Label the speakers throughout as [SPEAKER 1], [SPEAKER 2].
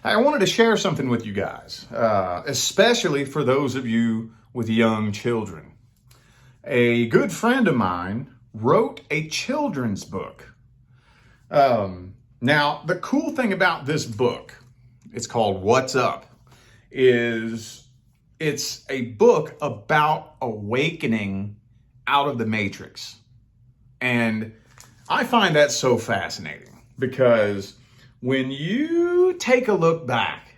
[SPEAKER 1] I wanted to share something with you guys, especially for those of you with young children. A good friend of mine wrote a children's book. Now, the cool thing about this book, it's called What's Up, is it's a book about awakening out of the matrix. And I find that so fascinating because when you take a look back,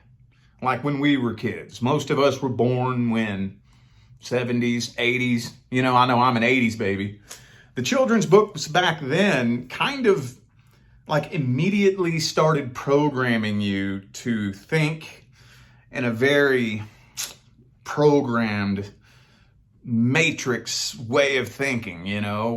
[SPEAKER 1] like when we were kids, most of us were born when 70s, 80s, I know I'm an 80s baby. The children's books back then kind of like immediately started programming you to think in a very programmed matrix way of thinking,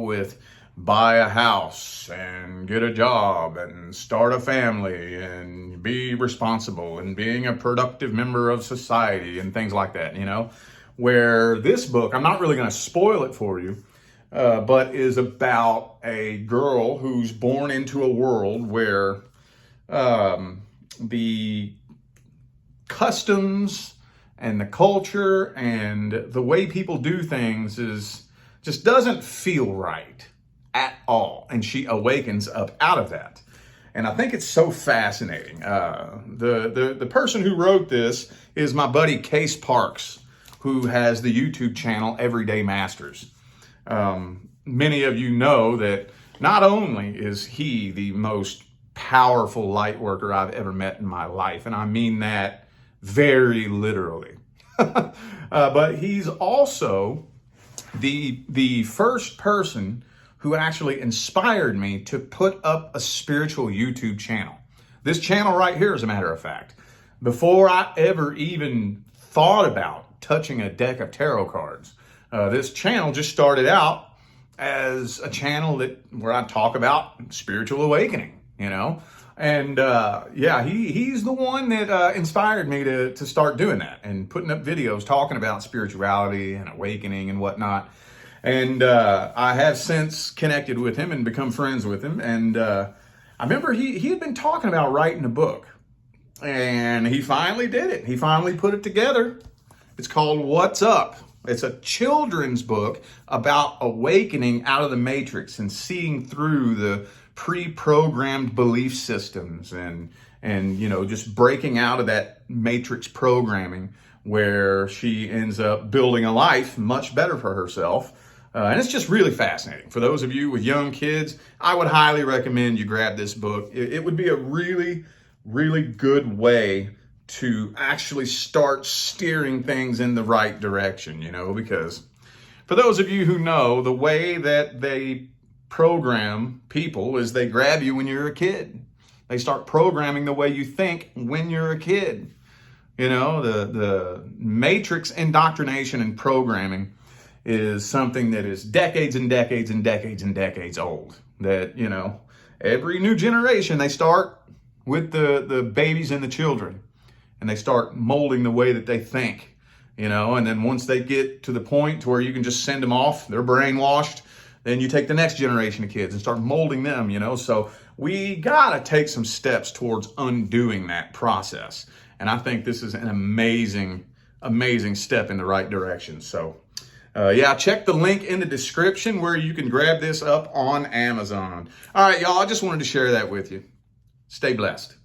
[SPEAKER 1] with buy a house and get a job and start a family and be responsible and being a productive member of society and things like that, where this book, I'm not really going to spoil it for you, but is about a girl who's born into a world where the customs and the culture and the way people do things just doesn't feel right at all. And she awakens up out of that. And I think it's so fascinating. The person who wrote this is my buddy Case Parks, who has the YouTube channel Everyday Masters. Many of you know that not only is he the most powerful light worker I've ever met in my life, and I mean that very literally, but he's also the first person who actually inspired me to put up a spiritual YouTube channel. This channel right here, as a matter of fact, before I ever even thought about touching a deck of tarot cards, this channel just started out as a channel where I talk about spiritual awakening, and he's the one that inspired me to start doing that and putting up videos talking about spirituality and awakening and whatnot. And I have since connected with him and become friends with him. And I remember he had been talking about writing a book, and he finally did it. He finally put it together. It's called What's Up. It's a children's book about awakening out of the matrix and seeing through the pre-programmed belief systems and just breaking out of that matrix programming, where she ends up building a life much better for herself. And it's just really fascinating. For those of you with young kids, I would highly recommend you grab this book. It would be a really, really good way to actually start steering things in the right direction, because for those of you who know, the way that they program people is they grab you when you're a kid. They start programming the way you think when you're a kid. The matrix indoctrination and programming is something that is decades and decades and decades and decades old. That, every new generation, they start with the babies and the children, and they start molding the way that they think, and then once they get to the point to where you can just send them off, they're brainwashed, then you take the next generation of kids and start molding them, So we gotta take some steps towards undoing that process. And I think this is an amazing, amazing step in the right direction. So check the link in the description where you can grab this up on Amazon. All right, y'all, I just wanted to share that with you. Stay blessed.